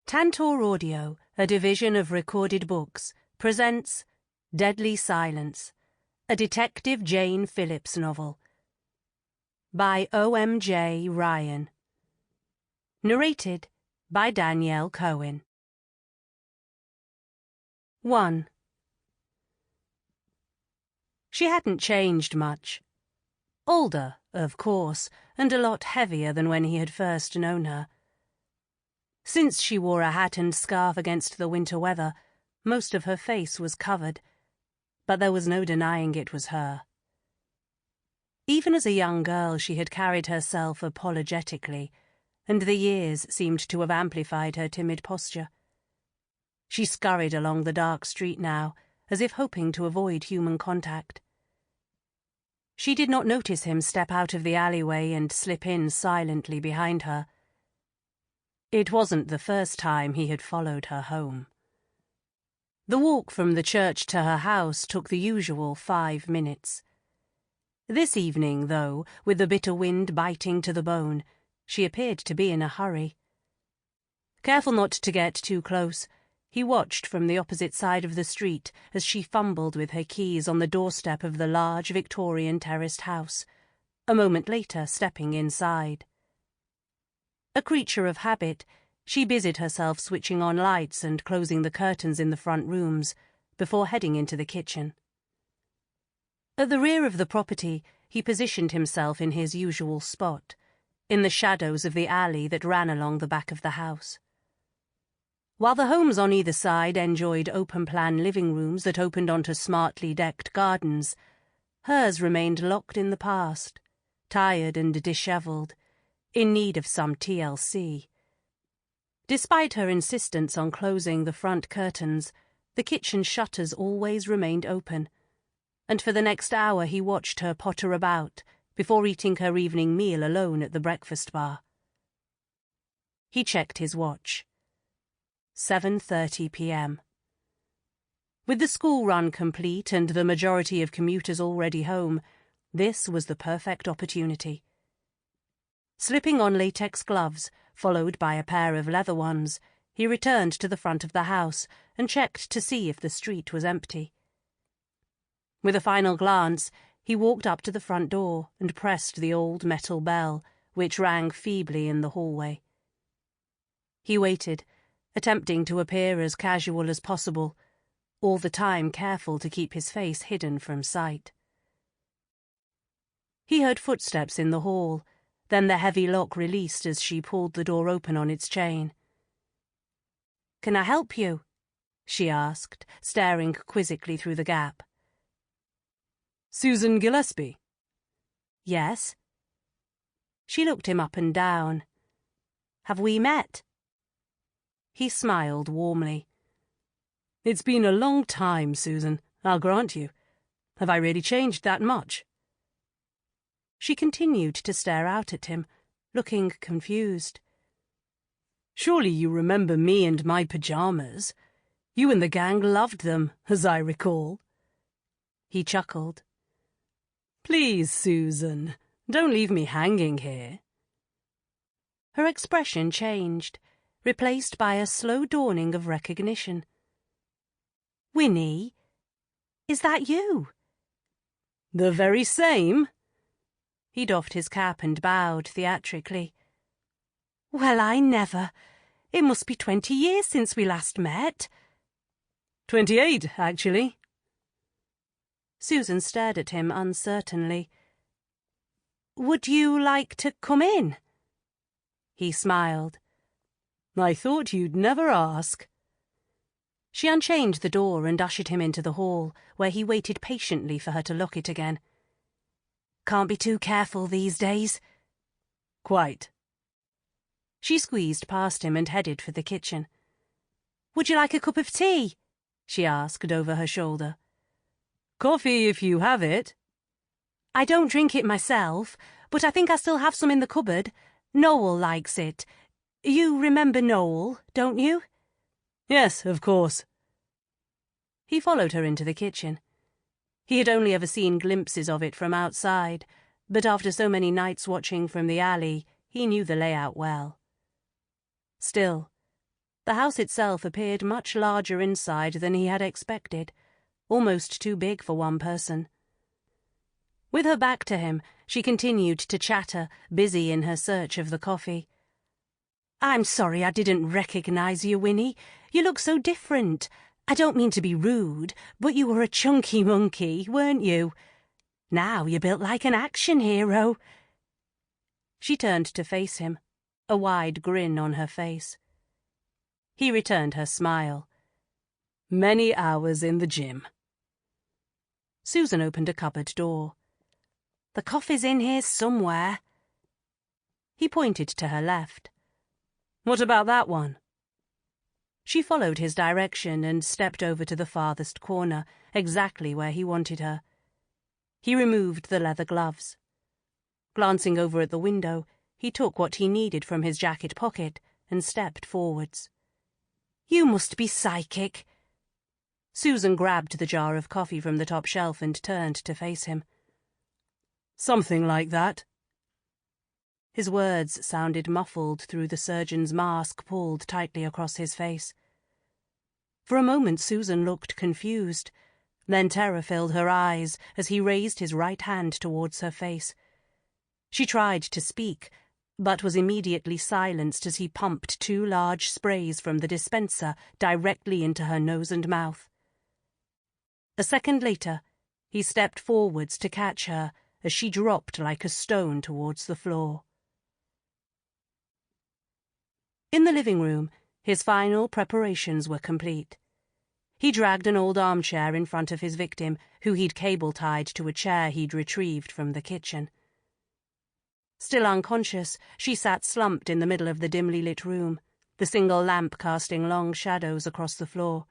Tantor Audio, a division of Recorded Books, presents Deadly Silence, a Detective Jane Phillips novel, by Omj Ryan. Narrated by Danielle Cohen. 1. She hadn't changed much. Older, of course, and a lot heavier than when he had first known her. Since she wore a hat and scarf against the winter weather, most of her face was covered, but there was no denying it was her. Even as a young girl she had carried herself apologetically, and the years seemed to have amplified her timid posture. She scurried along the dark street now, as if hoping to avoid human contact. She did not notice him step out of the alleyway and slip in silently behind her. It wasn't the first time he had followed her home. The walk from the church to her house took the usual 5 minutes. This evening, though, with the bitter wind biting to the bone, she appeared to be in a hurry. Careful not to get too close, he watched from the opposite side of the street as she fumbled with her keys on the doorstep of the large Victorian terraced house, a moment later stepping inside. A creature of habit, she busied herself switching on lights and closing the curtains in the front rooms before heading into the kitchen. At the rear of the property, he positioned himself in his usual spot, in the shadows of the alley that ran along the back of the house. While the homes on either side enjoyed open-plan living rooms that opened onto smartly decked gardens, hers remained locked in the past, tired and dishevelled, in need of some TLC. Despite her insistence on closing the front curtains, the kitchen shutters always remained open, and for the next hour he watched her potter about before eating her evening meal alone at the breakfast bar. He checked his watch. 7:30 p.m. With the school run complete and the majority of commuters already home, this was the perfect opportunity. Slipping on latex gloves, followed by a pair of leather ones, he returned to the front of the house and checked to see if the street was empty. With a final glance, he walked up to the front door and pressed the old metal bell, which rang feebly in the hallway. He waited, attempting to appear as casual as possible, all the time careful to keep his face hidden from sight. He heard footsteps in the hall, then the heavy lock released as she pulled the door open on its chain. "Can I help you?" she asked, staring quizzically through the gap. "Susan Gillespie?" "Yes." She looked him up and down. "Have we met?" He smiled warmly. "It's been a long time, Susan, I'll grant you. Have I really changed that much?" She continued to stare out at him, looking confused. "Surely you remember me and my pajamas. You and the gang loved them, as I recall." He chuckled. "Please, Susan, don't leave me hanging here." Her expression changed, replaced by a slow dawning of recognition. "Winnie? Is that you?" "The very same." He doffed his cap and bowed theatrically. "Well, I never. It must be 20 years since we last met." 28, actually." Susan stared at him uncertainly. "Would you like to come in?" He smiled. "I thought you'd never ask." She unchained the door and ushered him into the hall, where he waited patiently for her to lock it again. "Can't be too careful these days." "Quite." She squeezed past him and headed for the kitchen. "Would you like a cup of tea?" she asked over her shoulder. "Coffee if you have it." "I don't drink it myself, but I think I still have some in the cupboard. Noel likes it. You remember Noel, don't you?" "Yes, of course." He followed her into the kitchen. He had only ever seen glimpses of it from outside, but after so many nights watching from the alley, he knew the layout well. Still, The house itself appeared much larger inside than he had expected, almost too big for one person. With her back to him, she continued to chatter, busy in her search of the coffee. "I'm sorry I didn't recognize you, Winnie. You look so different. I don't mean to be rude, but you were a chunky monkey, weren't you? Now you're built like an action hero." She turned to face him, a wide grin on her face. He returned her smile. "Many hours in the gym." Susan opened a cupboard door. "The coffee's in here somewhere." He pointed to her left. "What about that one?" She followed his direction and stepped over to the farthest corner, exactly where he wanted her. He removed the leather gloves. Glancing over at the window, he took what he needed from his jacket pocket and stepped forwards. "You must be psychic." Susan grabbed the jar of coffee from the top shelf and turned to face him. "Something like that." His words sounded muffled through the surgeon's mask pulled tightly across his face. For a moment Susan looked confused. Then terror filled her eyes as he raised his right hand towards her face. She tried to speak, but was immediately silenced as he pumped 2 large sprays from the dispenser directly into her nose and mouth. A second later, he stepped forwards to catch her as she dropped like a stone towards the floor. In the living room, his final preparations were complete. He dragged an old armchair in front of his victim, who he'd cable-tied to a chair he'd retrieved from the kitchen. Still unconscious, she sat slumped in the middle of the dimly lit room, the single lamp casting long shadows across the floor.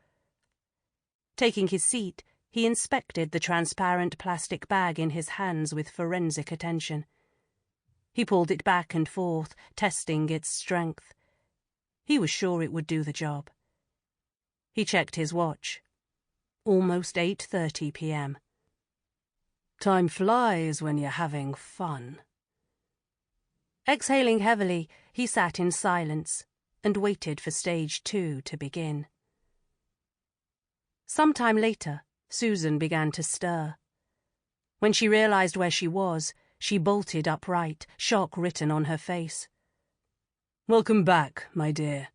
Taking his seat, he inspected the transparent plastic bag in his hands with forensic attention. He pulled it back and forth, testing its strength. He was sure it would do the job. He checked his watch. Almost 8:30 p.m. Time flies when you're having fun. Exhaling heavily, he sat in silence and waited for stage 2 to begin. Sometime later, Susan began to stir. When she realized where she was, she bolted upright, shock written on her face. "Welcome back, my dear."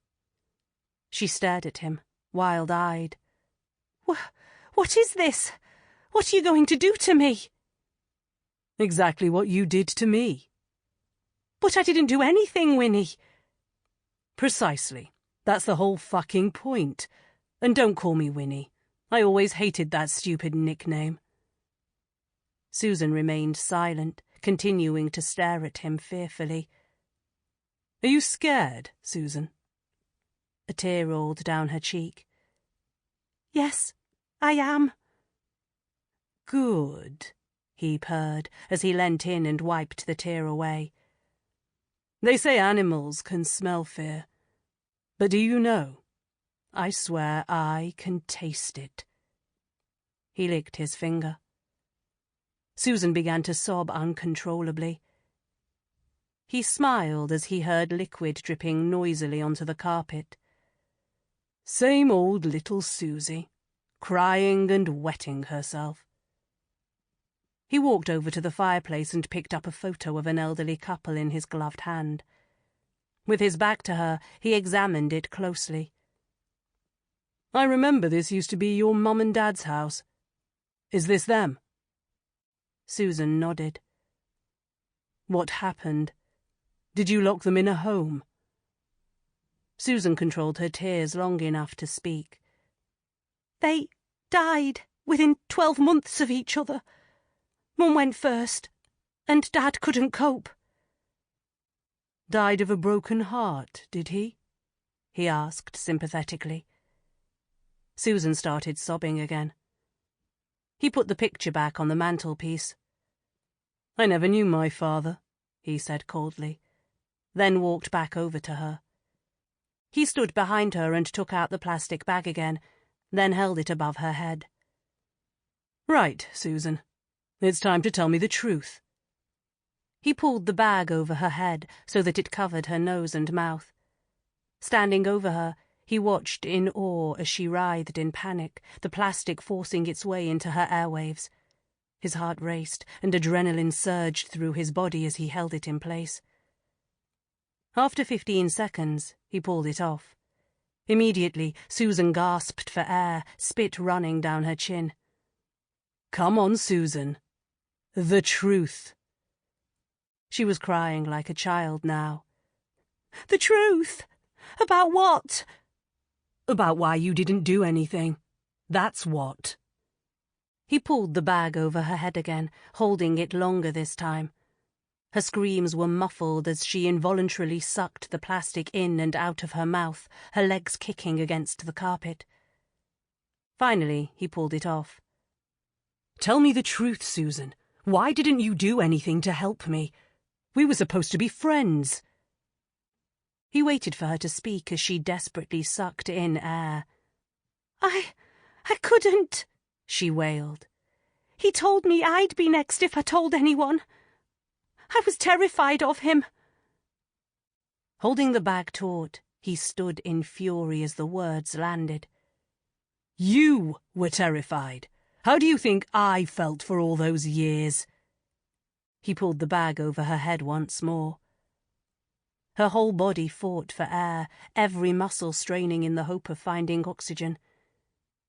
She stared at him, wild-eyed. What is this? What are you going to do to me?" "Exactly what you did to me." "But I didn't do anything, Winnie." "Precisely. That's the whole fucking point. And don't call me Winnie. I always hated that stupid nickname." Susan remained silent, continuing to stare at him fearfully. "Are you scared, Susan?" A tear rolled down her cheek. "Yes, I am." "Good," he purred as he leant in and wiped the tear away. "They say animals can smell fear. But do you know? I swear I can taste it." He licked his finger. Susan began to sob uncontrollably. He smiled as he heard liquid dripping noisily onto the carpet. Same old little Susie, crying and wetting herself. He walked over to the fireplace and picked up a photo of an elderly couple in his gloved hand. With his back to her, he examined it closely. "I remember this used to be your mum and dad's house. Is this them?" Susan nodded. "What happened? Did you lock them in a home?" Susan controlled her tears long enough to speak. "They died within 12 months of each other. Mum went first, and Dad couldn't cope." "Died of a broken heart, did he?" he asked sympathetically. Susan started sobbing again. He put the picture back on the mantelpiece. "I never knew my father," he said coldly, then walked back over to her. He stood behind her and took out the plastic bag again, then held it above her head. "Right, Susan. It's time to tell me the truth." He pulled the bag over her head so that it covered her nose and mouth. Standing over her, He watched in awe as she writhed in panic, the plastic forcing its way into her airwaves. His heart raced, and adrenaline surged through his body as he held it in place. After 15 seconds, he pulled it off. Immediately, Susan gasped for air, spit running down her chin. "Come on, Susan. The truth." She was crying like a child now. "The truth? About what?" "About why you didn't do anything. That's what." He pulled the bag over her head again, holding it longer this time. Her screams were muffled as she involuntarily sucked the plastic in and out of her mouth, her legs kicking against the carpet. Finally, he pulled it off. "Tell me the truth, Susan. Why didn't you do anything to help me? We were supposed to be friends." He waited for her to speak as she desperately sucked in air. I couldn't," she wailed. "He told me I'd be next if I told anyone. I was terrified of him." Holding the bag taut, he stood in fury as the words landed. "You were terrified. How do you think I felt for all those years?" He pulled the bag over her head once more. Her whole body fought for air, every muscle straining in the hope of finding oxygen.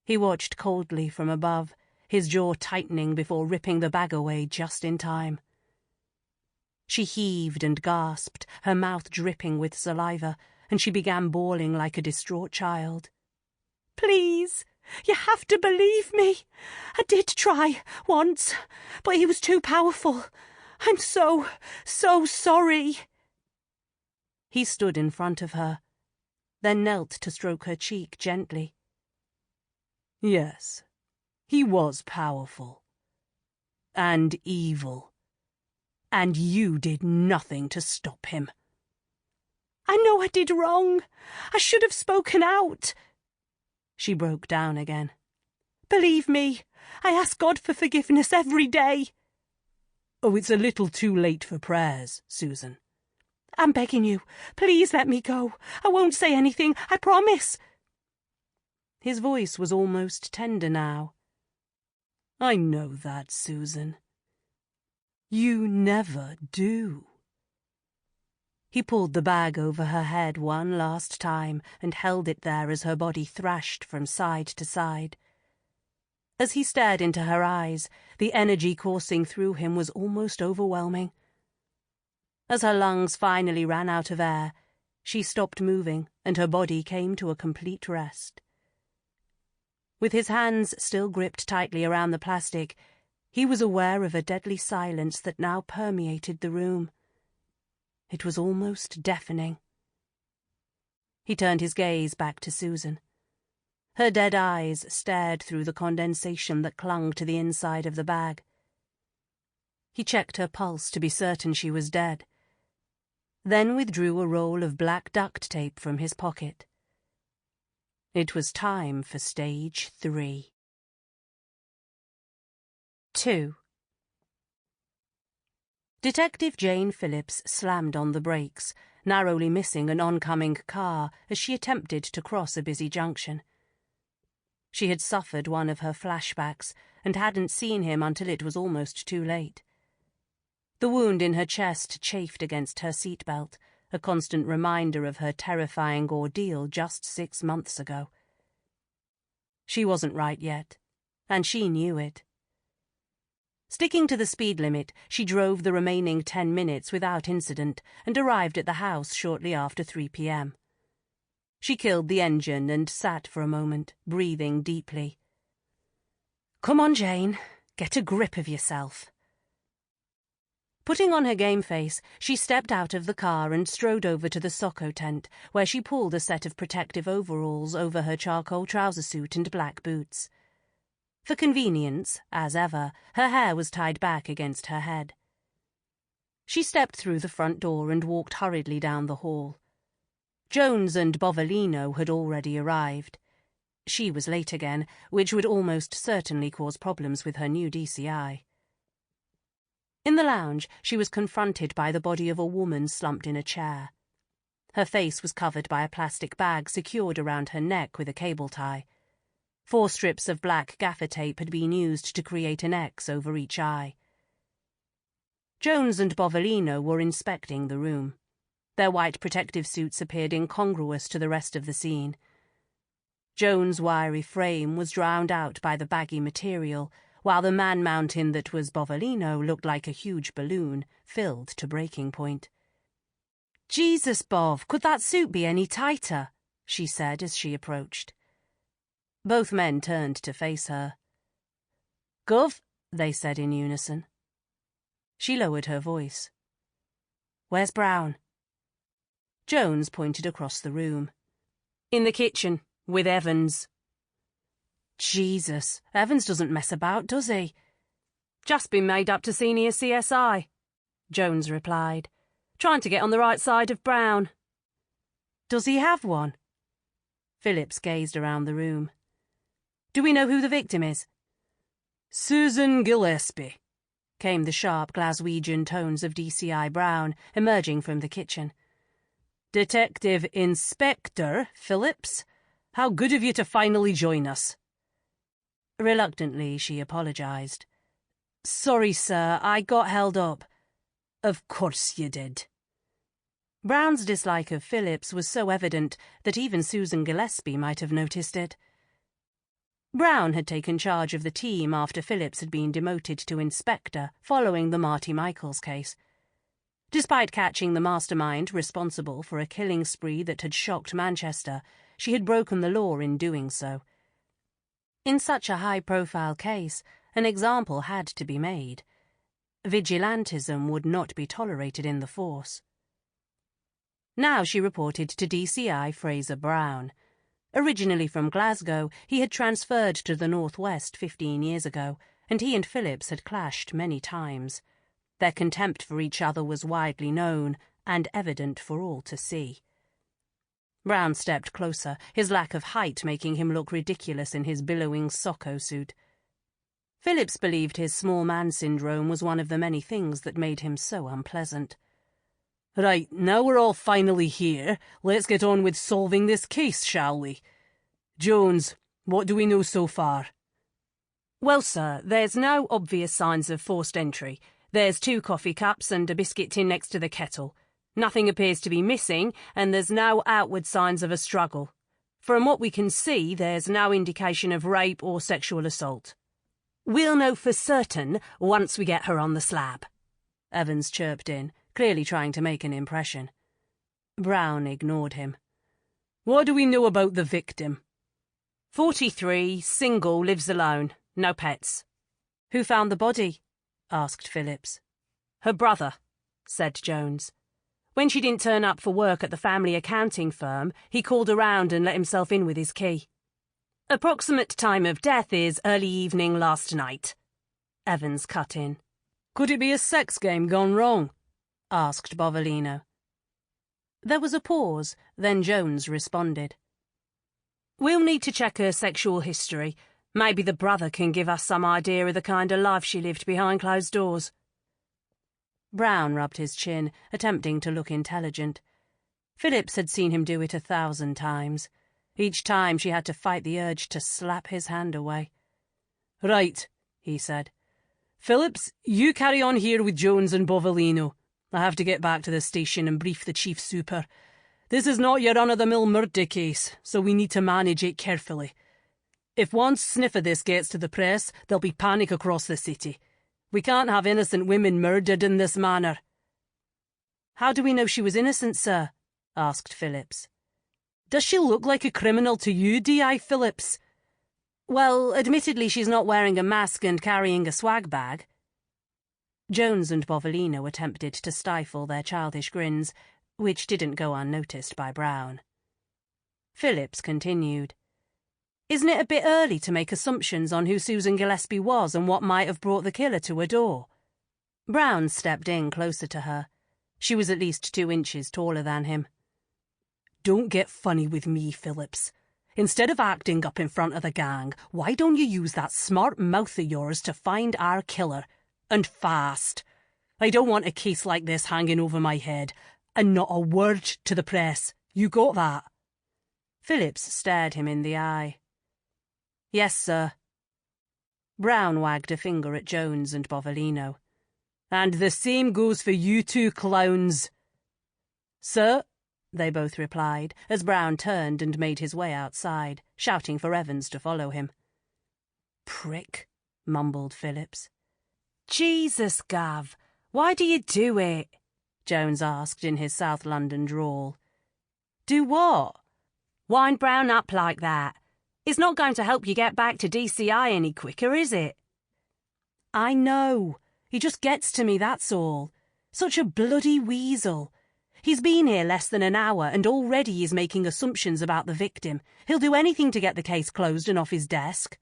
He watched coldly from above, his jaw tightening before ripping the bag away just in time. She heaved and gasped, her mouth dripping with saliva, and she began bawling like a distraught child. "Please, you have to believe me. I did try, once, but he was too powerful. I'm so sorry." He stood in front of her, then knelt to stroke her cheek gently. "Yes, he was powerful. And evil. And you did nothing to stop him." "I know I did wrong. I should have spoken out." She broke down again. "Believe me, I ask God for forgiveness every day." "Oh, it's a little too late for prayers, Susan." "I'm begging you, please let me go. I won't say anything, I promise." His voice was almost tender now. "I know that, Susan. You never do." He pulled the bag over her head one last time and held it there as her body thrashed from side to side. As he stared into her eyes, the energy coursing through him was almost overwhelming. As her lungs finally ran out of air, she stopped moving and her body came to a complete rest. With his hands still gripped tightly around the plastic, he was aware of a deadly silence that now permeated the room. It was almost deafening. He turned his gaze back to Susan. Her dead eyes stared through the condensation that clung to the inside of the bag. He checked her pulse to be certain she was dead, then withdrew a roll of black duct tape from his pocket. It was time for stage 3. 2. Detective Jane Phillips slammed on the brakes, narrowly missing an oncoming car as she attempted to cross a busy junction. She had suffered one of her flashbacks and hadn't seen him until it was almost too late. The wound in her chest chafed against her seatbelt, a constant reminder of her terrifying ordeal just 6 months ago. She wasn't right yet, and she knew it. Sticking to the speed limit, she drove the remaining 10 minutes without incident and arrived at the house shortly after 3 p.m. She killed the engine and sat for a moment, breathing deeply. "Come on, Jane. Get a grip of yourself." Putting on her game face, she stepped out of the car and strode over to the Socko tent, where she pulled a set of protective overalls over her charcoal trouser suit and black boots. For convenience, as ever, her hair was tied back against her head. She stepped through the front door and walked hurriedly down the hall. Jones and Bovalino had already arrived. She was late again, which would almost certainly cause problems with her new DCI. In the lounge, she was confronted by the body of a woman slumped in a chair. Her face was covered by a plastic bag secured around her neck with a cable tie. 4 strips of black gaffer tape had been used to create an X over each eye. Jones and Bovolino were inspecting the room. Their white protective suits appeared incongruous to the rest of the scene. Jones' wiry frame was drowned out by the baggy material, while the man-mountain that was Bovolino looked like a huge balloon, filled to breaking point. "Jesus, Bov, could that suit be any tighter?" she said as she approached. Both men turned to face her. "Gov," they said in unison. She lowered her voice. "Where's Brown?" Jones pointed across the room. "In the kitchen, with Evans." "Jesus, Evans doesn't mess about, does he?" "Just been made up to senior CSI," Jones replied, "trying to get on the right side of Brown." "Does he have one?" Phillips gazed around the room. "Do we know who the victim is?" "Susan Gillespie," came the sharp Glaswegian tones of DCI Brown, emerging from the kitchen. "Detective Inspector Phillips, how good of you to finally join us." Reluctantly, she apologized. "Sorry, sir, I got held up." "Of course you did." Brown's dislike of Phillips was so evident that even Susan Gillespie might have noticed it. Brown had taken charge of the team after Phillips had been demoted to inspector following the Marty Michaels case. Despite catching the mastermind responsible for a killing spree that had shocked Manchester, she had broken the law in doing so. In such a high-profile case, an example had to be made. Vigilantism would not be tolerated in the force. Now she reported to DCI Fraser Brown. Originally from Glasgow, he had transferred to the Northwest 15 years ago, and he and Phillips had clashed many times. Their contempt for each other was widely known and evident for all to see. Brown stepped closer, his lack of height making him look ridiculous in his billowing Socko suit. Phillips believed his small man syndrome was one of the many things that made him so unpleasant. "Right, now we're all finally here, let's get on with solving this case, shall we? Jones, what do we know so far?" "Well, sir, there's no obvious signs of forced entry. There's 2 coffee cups and a biscuit tin next to the kettle. Nothing appears to be missing, and there's no outward signs of a struggle. From what we can see, there's no indication of rape or sexual assault." "We'll know for certain once we get her on the slab," Evans chirped in, clearly trying to make an impression. Brown ignored him. "What do we know about the victim?" 43, single, lives alone, no pets." "Who found the body?" asked Phillips. "Her brother," said Jones. "When she didn't turn up for work at the family accounting firm, he called around and let himself in with his key. Approximate time of death is early evening last night," Evans cut in. "Could it be a sex game gone wrong?" asked Bovolino. There was a pause, then Jones responded. "We'll need to check her sexual history. Maybe the brother can give us some idea of the kind of life she lived behind closed doors." Brown rubbed his chin, attempting to look intelligent. Phillips had seen him do it 1,000 times. Each time she had to fight the urge to slap his hand away. "Right," he said. "Phillips, you carry on here with Jones and Bovolino. I have to get back to the station and brief the chief super. This is not your run-of-the-mill murder case, so we need to manage it carefully. If one sniff of this gets to the press, there'll be panic across the city. We can't have innocent women murdered in this manner." "How do we know she was innocent, sir?" asked Phillips. "Does she look like a criminal to you, D.I. Phillips?" "Well, admittedly she's not wearing a mask and carrying a swag bag." Jones and Bovolino attempted to stifle their childish grins, which didn't go unnoticed by Brown. Phillips continued. "Isn't it a bit early to make assumptions on who Susan Gillespie was and what might have brought the killer to her door?" Brown stepped in closer to her. She was at least 2 inches taller than him. "Don't get funny with me, Phillips. Instead of acting up in front of the gang, why don't you use that smart mouth of yours to find our killer? And fast. I don't want a case like this hanging over my head. And not a word to the press. You got that? Phillips stared him in the eye. Yes, sir. Brown wagged a finger at Jones and Bovolino. And the same goes for you two clowns. Sir, they both replied, as Brown turned and made his way outside, shouting for Evans to follow him. Prick, mumbled Phillips. Jesus, Gav, why do you do it? Jones asked in his South London drawl. Do what? Wind Brown up like that. It's not going to help you get back to DCI any quicker, is it? I know. He just gets to me, that's all. Such a bloody weasel. He's been here less than an hour and already he's making assumptions about the victim. He'll do anything to get the case closed and off his desk.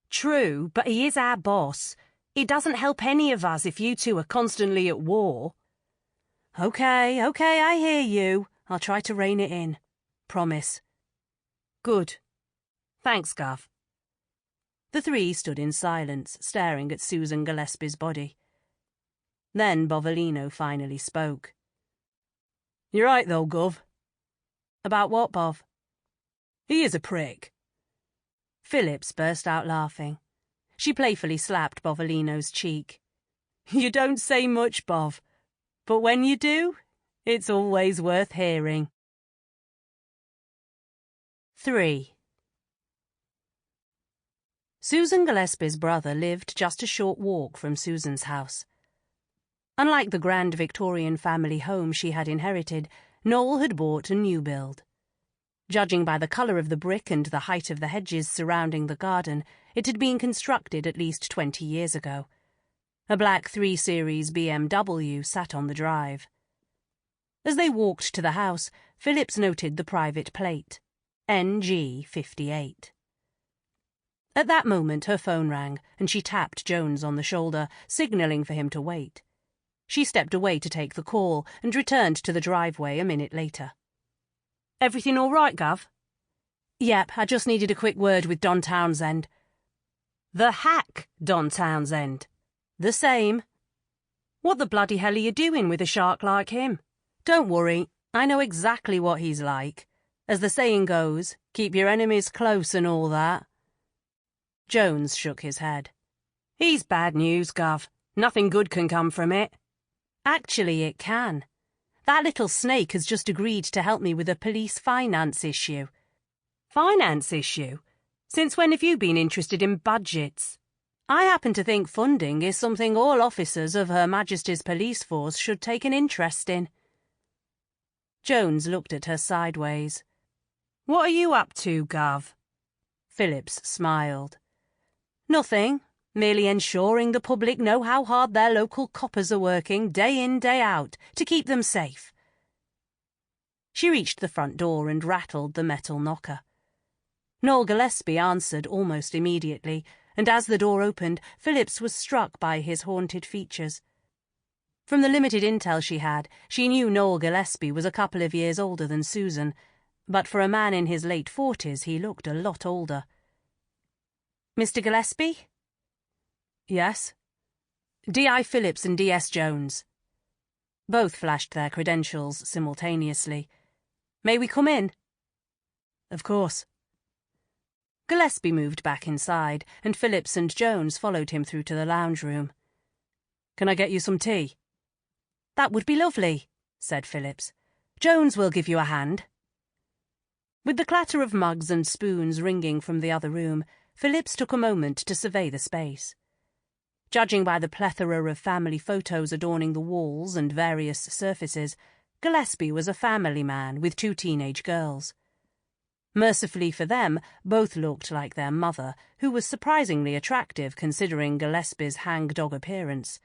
True, but he is our boss. It doesn't help any of us if you two are constantly at war. Okay, I hear you. I'll try to rein it in. Promise. Good. Thanks, Gav. The three stood in silence, staring at Susan Gillespie's body. Then Bovolino finally spoke. You're right, though, Gov. About what, Bov? He is a prick. Phillips burst out laughing. She playfully slapped Bovolino's cheek. You don't say much, Bov. But when you do, it's always worth hearing. 3. Susan Gillespie's brother lived just a short walk from Susan's house. Unlike the grand Victorian family home she had inherited, Noel had bought a new build. Judging by the colour of the brick and the height of the hedges surrounding the garden, it had been constructed at least 20 years ago. A black 3 Series BMW sat on the drive. As they walked to the house, Phillips noted the private plate, NG 58. At that moment her phone rang, and she tapped Jones on the shoulder, signalling for him to wait. She stepped away to take the call and returned to the driveway a minute later. Everything all right, Gav? Yep, I just needed a quick word with Don Townsend. The hack, Don Townsend? The same. What the bloody hell are you doing with a shark like him? Don't worry, I know exactly what he's like. As the saying goes, keep your enemies close and all that. Jones shook his head. He's bad news, Gav. Nothing good can come from it. Actually, it can. That little snake has just agreed to help me with a police finance issue. Finance issue? Since when have you been interested in budgets? I happen to think funding is something all officers of Her Majesty's police force should take an interest in. Jones looked at her sideways. What are you up to, Gav? Phillips smiled. Nothing. Merely ensuring the public know how hard their local coppers are working day in, day out to keep them safe. She reached the front door and rattled the metal knocker. Noel Gillespie answered almost immediately, and as the door opened, Phillips was struck by his haunted features. From the limited intel she had, she knew Noel Gillespie was a couple of years older than Susan, but for a man in his late 40s he looked a lot older. Mr. Gillespie? Yes? D.I. Phillips and D.S. Jones. Both flashed their credentials simultaneously. May we come in? Of course. Gillespie moved back inside, and Phillips and Jones followed him through to the lounge room. Can I get you some tea? That would be lovely, said Phillips. Jones will give you a hand. With the clatter of mugs and spoons ringing from the other room, Phillips took a moment to survey the space. Judging by the plethora of family photos adorning the walls and various surfaces, Gillespie was a family man with 2 teenage girls. Mercifully for them, both looked like their mother, who was surprisingly attractive considering Gillespie's hang-dog appearance.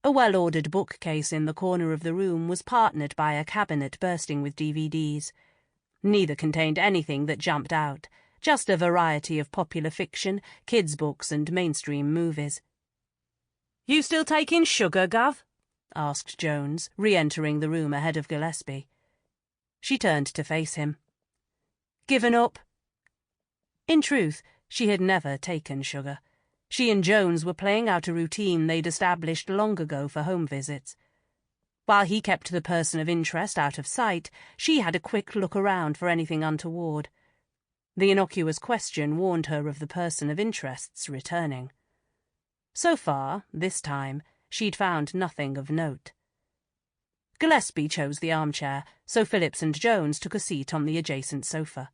A well-ordered bookcase in the corner of the room was partnered by a cabinet bursting with DVDs. Neither contained anything that jumped out, just a variety of popular fiction, kids' books and mainstream movies. You still taking sugar, Gov? asked Jones, re-entering the room ahead of Gillespie. She turned to face him. Given up? In truth, she had never taken sugar. She and Jones were playing out a routine they'd established long ago for home visits. While he kept the person of interest out of sight, she had a quick look around for anything untoward. The innocuous question warned her of the person of interest's returning. So far, this time, she'd found nothing of note. Gillespie chose the armchair, so Phillips and Jones took a seat on the adjacent sofa.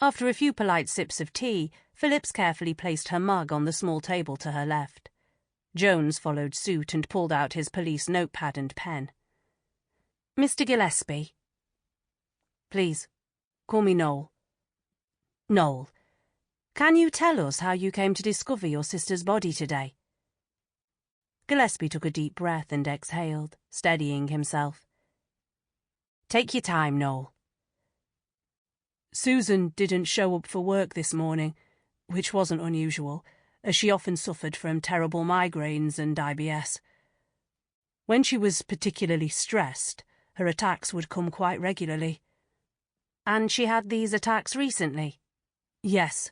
After a few polite sips of tea, Phillips carefully placed her mug on the small table to her left. Jones followed suit and pulled out his police notepad and pen. "Mr. Gillespie." "Please, call me Noel." "Noel, can you tell us how you came to discover your sister's body today?" Gillespie took a deep breath and exhaled, steadying himself. "Take your time, Noel." "Susan didn't show up for work this morning, which wasn't unusual, as she often suffered from terrible migraines and IBS. When she was particularly stressed, her attacks would come quite regularly." "And she had these attacks recently?" "Yes.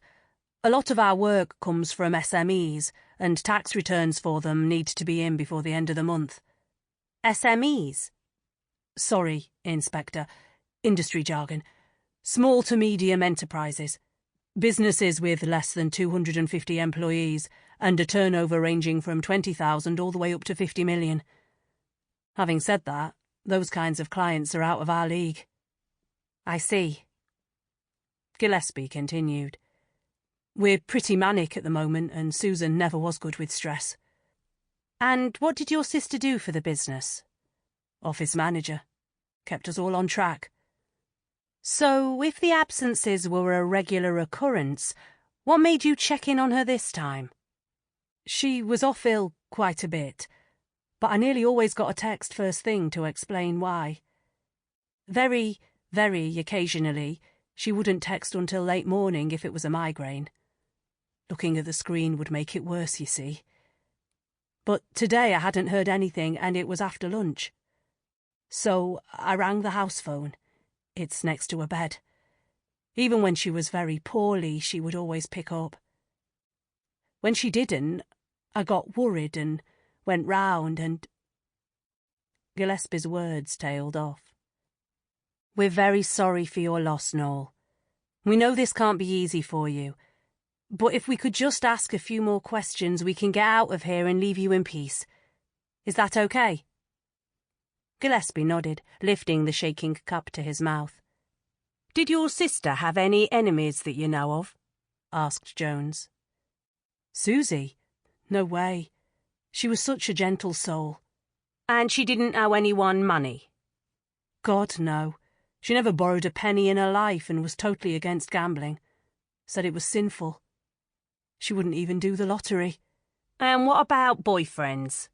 A lot of our work comes from SMEs, and tax returns for them need to be in before the end of the month." "SMEs?" "Sorry, Inspector. Industry jargon. Small to medium enterprises. Businesses with less than 250 employees and a turnover ranging from 20,000 all the way up to 50 million. Having said that, those kinds of clients are out of our league." "I see." Gillespie continued. "We're pretty manic at the moment, and Susan never was good with stress." "And what did your sister do for the business?" "Office manager. Kept us all on track." "So, if the absences were a regular occurrence, what made you check in on her this time?" "She was off ill quite a bit, but I nearly always got a text first thing to explain why. Very, very occasionally, she wouldn't text until late morning if it was a migraine. Looking at the screen would make it worse, you see. But today I hadn't heard anything, and it was after lunch. So I rang the house phone. It's next to her bed. Even when she was very poorly, she would always pick up. When she didn't, I got worried and went round and—" Gillespie's words tailed off. "We're very sorry for your loss, Noel. We know this can't be easy for you. But if we could just ask a few more questions, we can get out of here and leave you in peace. Is that okay?" Gillespie nodded, lifting the shaking cup to his mouth. "Did your sister have any enemies that you know of?" asked Jones. "Susie? No way. She was such a gentle soul." "And she didn't owe anyone money?" "God, no. She never borrowed a penny in her life and was totally against gambling. Said it was sinful. She wouldn't even do the lottery." "And what about boyfriends?"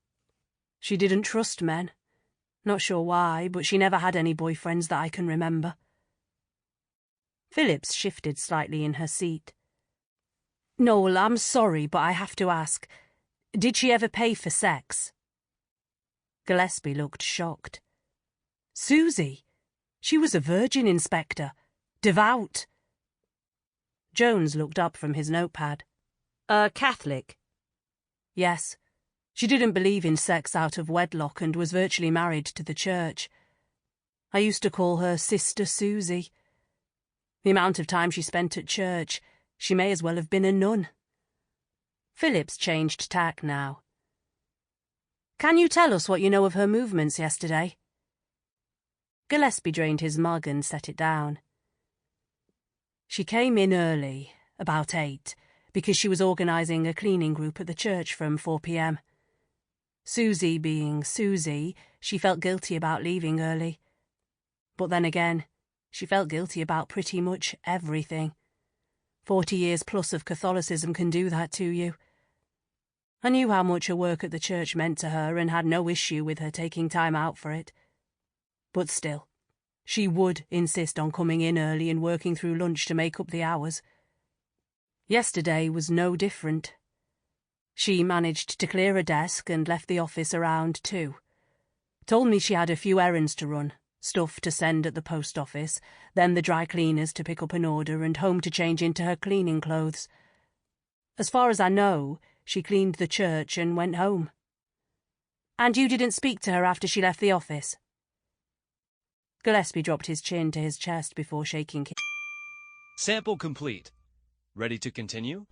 "She didn't trust men. Not sure why, but she never had any boyfriends that I can remember." Phillips shifted slightly in her seat. "Noel, I'm sorry, but I have to ask. Did she ever pay for sex?" Gillespie looked shocked. "Susie? She was a virgin, Inspector. Devout." Jones looked up from his notepad. "A Catholic?" "Yes. She didn't believe in sex out of wedlock and was virtually married to the church. I used to call her Sister Susie. The amount of time she spent at church, she may as well have been a nun." Phillips changed tack now. "Can you tell us what you know of her movements yesterday?" Gillespie drained his mug and set it down. "She came in early, about 8, because she was organising a cleaning group at the church from 4 p.m. Susie being Susie, she felt guilty about leaving early. But then again, she felt guilty about pretty much everything. 40 years plus of Catholicism can do that to you. I knew how much her work at the church meant to her and had no issue with her taking time out for it. But still, she would insist on coming in early and working through lunch to make up the hours. Yesterday was no different. She managed to clear a desk and left the office around 2. Told me she had a few errands to run, stuff to send at the post office, then the dry cleaners to pick up an order and home to change into her cleaning clothes. As far as I know, she cleaned the church and went home." And you didn't speak to her after she left the office? Gillespie dropped his chin to his chest before shaking. Sample complete. Ready to continue?